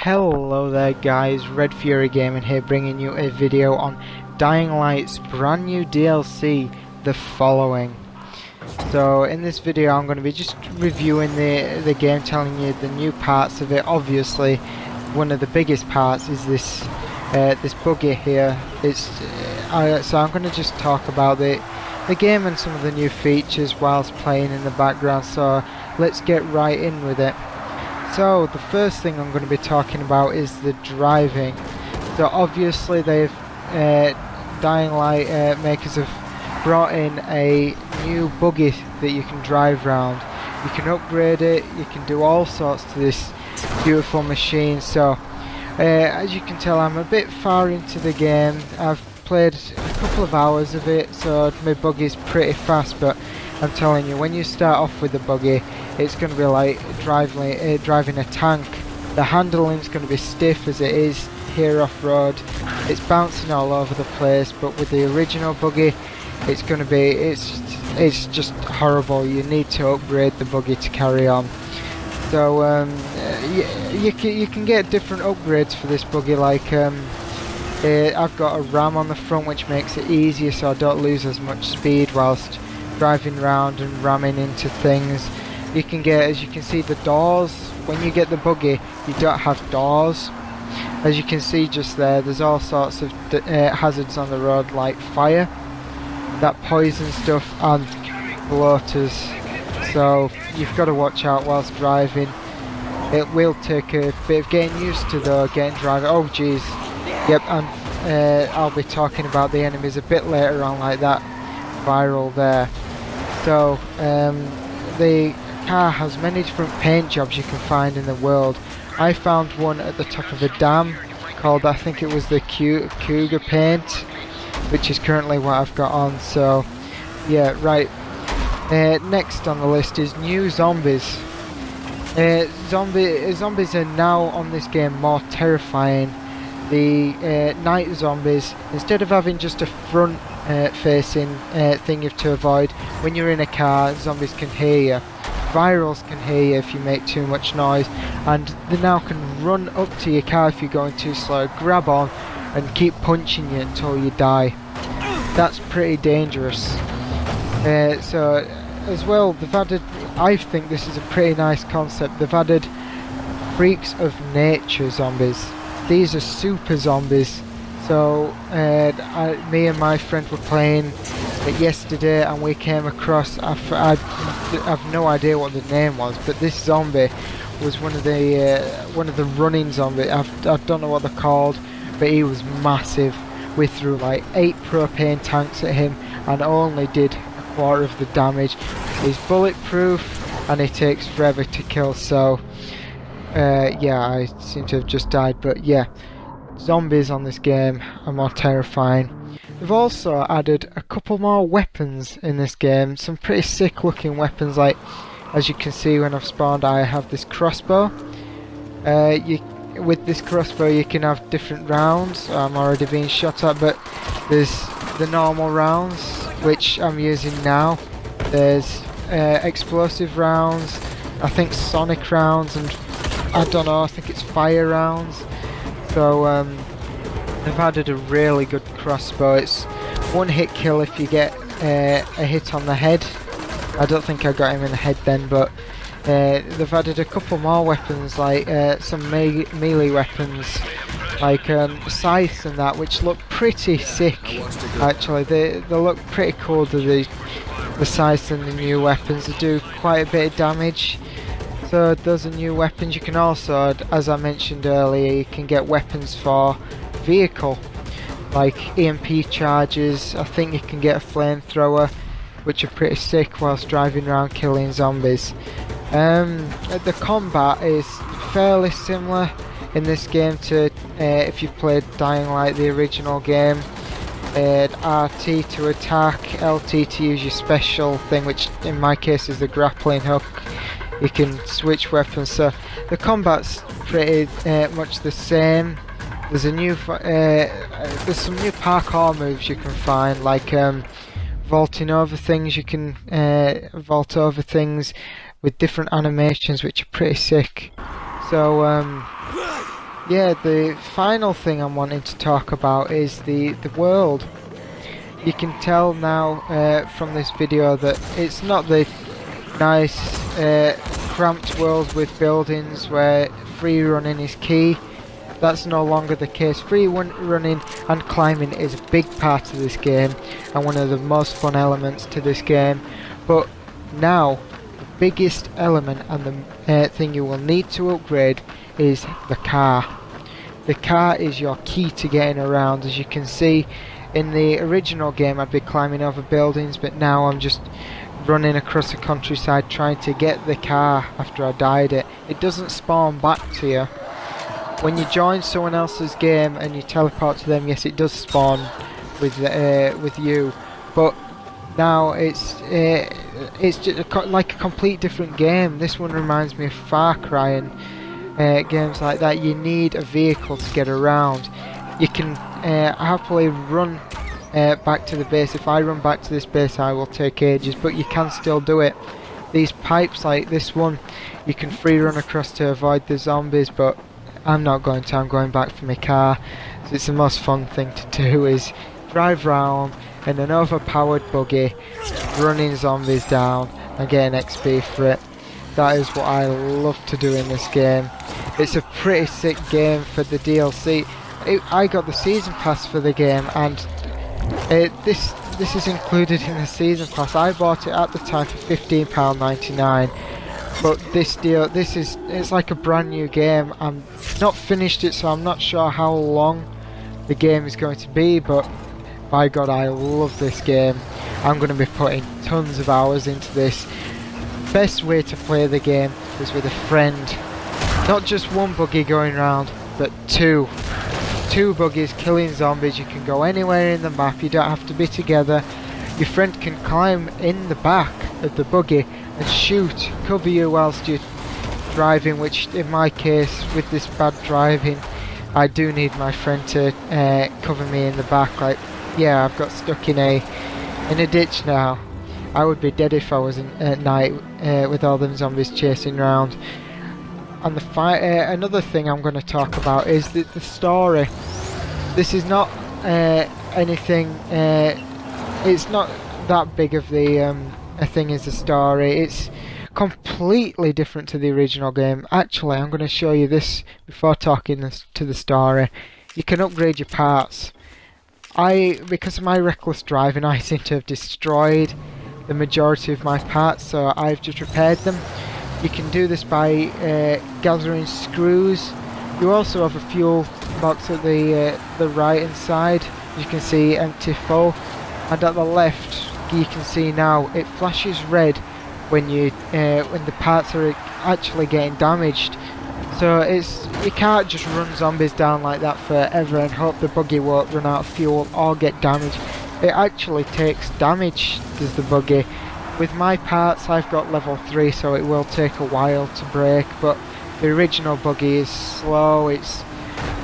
Hello there guys, Red Fury Gaming here, bringing you a video on Dying Light's brand new DLC, The Following. So in this video I'm going to be just reviewing the game, telling you the new parts of it. Obviously one of the biggest parts is this buggy here. So I'm going to just talk about the game and some of the new features whilst playing in the background, so let's get right in with it. So the first thing I'm going to be talking about is the driving. So obviously they've Dying Light makers have brought in a new buggy that you can drive around. You can upgrade it, you can do all sorts to this beautiful machine. So as you can tell, I'm a bit far into the game. I've played a couple of hours of it, so my buggy's pretty fast, but I'm telling you, when you start off with the buggy, it's going to be like driving a tank. The handling's going to be stiff as it is here off-road. It's bouncing all over the place, but with the original buggy, it's going to be, it's just horrible. You need to upgrade the buggy to carry on. So you can get different upgrades for this buggy, like I've got a ram on the front, which makes it easier so I don't lose as much speed whilst driving around and ramming into things. You can get, as you can see, the doors. When you get the buggy, you don't have doors. As you can see just there, there's all sorts of hazards on the road, like fire, that poison stuff, and bloaters. So you've got to watch out whilst driving. It will take a bit of getting used to though, getting driving. Oh jeez. Yep, and I'll be talking about the enemies a bit later on, like that viral there. So the car has many different paint jobs you can find in the world. I found one at the top of a dam called, I think it was the Cougar paint, which is currently what I've got on. So yeah, right. Next on the list is new zombies. Zombies are now on this game more terrifying. The night zombies, instead of having just a front facing thing you have to avoid, when you're in a car, zombies can hear you. Virals can hear you if you make too much noise, and they now can run up to your car if you're going too slow, grab on and keep punching you until you die. That's pretty dangerous. So as well, they've added, I think this is a pretty nice concept, they've added freaks of nature zombies. These are super zombies. So me and my friend were playing it yesterday, and we came across, I've no idea what the name was, but this zombie was one of the running zombies. I don't know what they're called, but he was massive. We threw like 8 propane tanks at him and only did a quarter of the damage. He's bulletproof and he takes forever to kill, so yeah, I seem to have just died, but yeah, zombies on this game are more terrifying. They've also added a couple more weapons in this game, some pretty sick looking weapons, like as you can see when I've spawned I have this crossbow. With this crossbow you can have different rounds. I'm already being shot at, but there's the normal rounds, which I'm using now. There's explosive rounds, I think sonic rounds, and I don't know, I think it's fire rounds. So they've added a really good crossbow. It's one hit kill if you get a hit on the head. I don't think I got him in the head then, but they've added a couple more weapons, like some melee weapons, like scythes and that, which look pretty sick. Actually, they look pretty cool, the scythes and the new weapons. They do quite a bit of damage. So those are new weapons. You can also, as I mentioned earlier, you can get weapons for vehicle, like EMP charges. I think you can get a flamethrower, which are pretty sick whilst driving around killing zombies. The combat is fairly similar in this game to if you played Dying Light, the original game. RT to attack, LT to use your special thing, which in my case is the grappling hook. You can switch weapons, so the combat's pretty much the same. There's a new there's some new parkour moves you can find, like vaulting over things. You can vault over things with different animations, which are pretty sick. So yeah, the final thing I'm wanting to talk about is the world. You can tell now from this video that it's not the nice cramped world with buildings where free running is key. That's no longer the case. Free running and climbing is a big part of this game and one of the most fun elements to this game. But now, the biggest element and the thing you will need to upgrade is the car. The car is your key to getting around. As you can see, in the original game I'd be climbing over buildings, but now I'm just running across the countryside trying to get the car after I died it. It doesn't spawn back to you. When you join someone else's game and you teleport to them, yes, it does spawn with you, but now it's just like a complete different game. This one reminds me of Far Cry and games like that. You need a vehicle to get around. You can happily run back to the base. If I run back to this base, I will take ages, but you can still do it. These pipes like this one, you can free run across to avoid the zombies, but I'm not going to. I'm going back for my car. So it's the most fun thing to do is drive round in an overpowered buggy, running zombies down and getting XP for it. That is what I love to do in this game. It's a pretty sick game for the DLC. I got the season pass for the game, and this is included in the season pass. I bought it at the time for £15.99. But it's like a brand new game. I'm not finished it, so I'm not sure how long the game is going to be, but by God, I love this game. I'm going to be putting tons of hours into this. Best way to play the game is with a friend. Not just one buggy going around, but two buggies killing zombies. You can go anywhere in the map, you don't have to be together. Your friend can climb in the back of the buggy and shoot, cover you whilst you're driving, which in my case, with this bad driving, I do need my friend to cover me in the back. Like, yeah, I've got stuck in a ditch now. I would be dead if I was at night with all them zombies chasing around. And another thing I'm going to talk about is the story. This is not anything, it's not that big of a thing as the story. It's completely different to the original game. Actually, I'm going to show you this before talking to the story. You can upgrade your parts. Because of my reckless driving, I seem to have destroyed the majority of my parts, so I've just repaired them. You can do this by gathering screws. You also have a fuel box at the right hand side. You can see empty full, and at the left you can see now it flashes red when the parts are actually getting damaged. So you can't just run zombies down like that forever and hope the buggy won't run out of fuel or get damaged. It actually takes damage, does the buggy. With my parts, I've got level 3, so it will take a while to break, but the original buggy is slow. It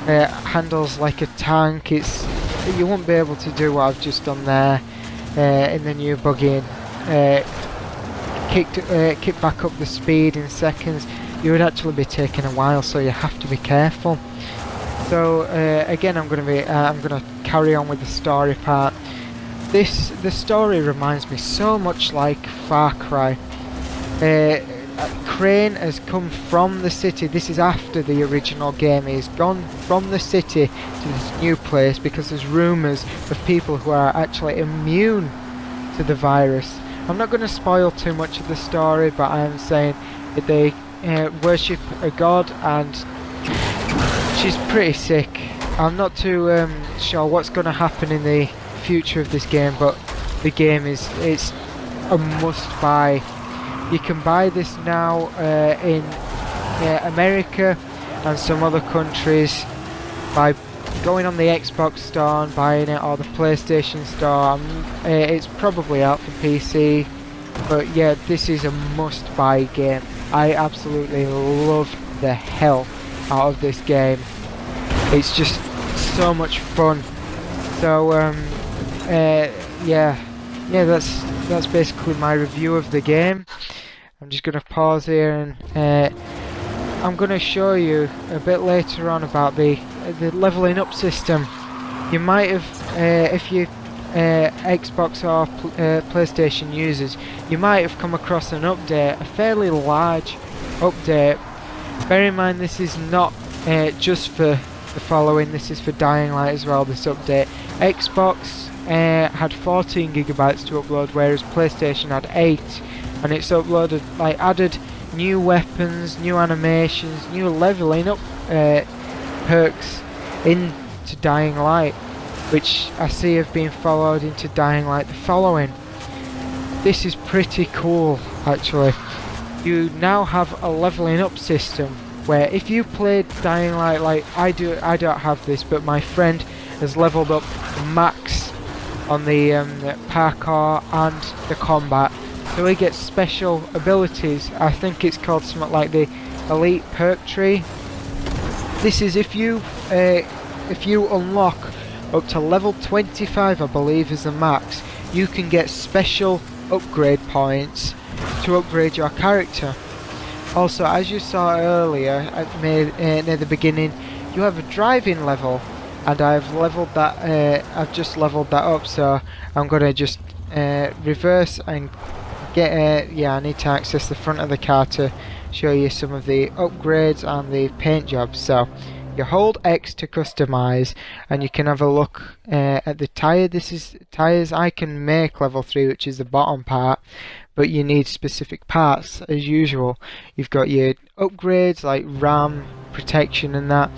handles like a tank. You won't be able to do what I've just done there in the new buggy and kick back up the speed in seconds. You would actually be taking a while, so you have to be careful. So again, I'm going to carry on with the story part. The story reminds me so much like Far Cry. Crane has come from the city. This is after the original game. He's gone from the city to this new place because there's rumours of people who are actually immune to the virus. I'm not going to spoil too much of the story, but I am saying that they worship a god, and she's pretty sick. I'm not too sure what's going to happen in the future of this game, but the game it's a must buy. You can buy this now in America and some other countries by going on the Xbox store and buying it, or the PlayStation store. It's probably out for PC, but yeah, this is a must buy game. I absolutely love the hell out of this game. It's just so much fun. So yeah, that's basically my review of the game. I'm just gonna pause here and I'm going to show you a bit later on about the leveling up system. You might have, if you Xbox or PlayStation users, you might have come across an update, a fairly large update. Bear in mind this is not just for the following, this is for Dying Light as well, this update. Xbox had 14 gigabytes to upload, whereas PlayStation had 8, and it's uploaded, like, added new weapons, new animations, new leveling up perks into Dying Light, which I see have been followed into Dying Light the following. This is pretty cool, actually. You now have a leveling up system where if you played Dying Light like I don't have this, but my friend has leveled up max on the parkour and the combat, so he gets special abilities. I think it's called something like the Elite Perk Tree. This is if you unlock up to level 25, I believe is the max, you can get special upgrade points to upgrade your character. Also, as you saw earlier near the beginning, you have a driving level, and I've leveled that. I've just leveled that up, so I'm gonna just reverse and get. Yeah, I need to access the front of the car to show you some of the upgrades and the paint jobs. So you hold X to customize, and you can have a look at the tire. This is tires I can make level 3, which is the bottom part, but you need specific parts as usual. You've got your upgrades like RAM, protection and that,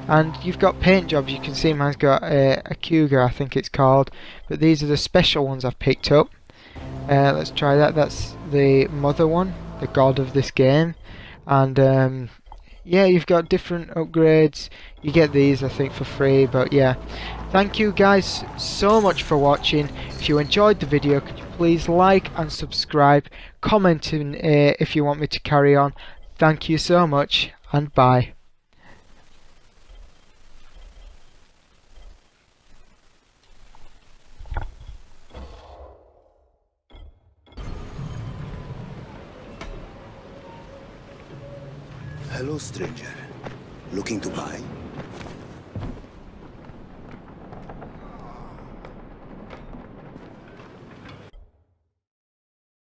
and you've got paint jobs. You can see mine's got a Cougar, I think it's called, but these are the special ones I've picked up. Let's try that. That's the mother one, the god of this game, and yeah, you've got different upgrades. You get these, I think, for free, but yeah. Thank you guys so much for watching. If you enjoyed the video, could you please like and subscribe, comment if you want me to carry on. Thank you so much, and bye. Hello, stranger. Looking to buy?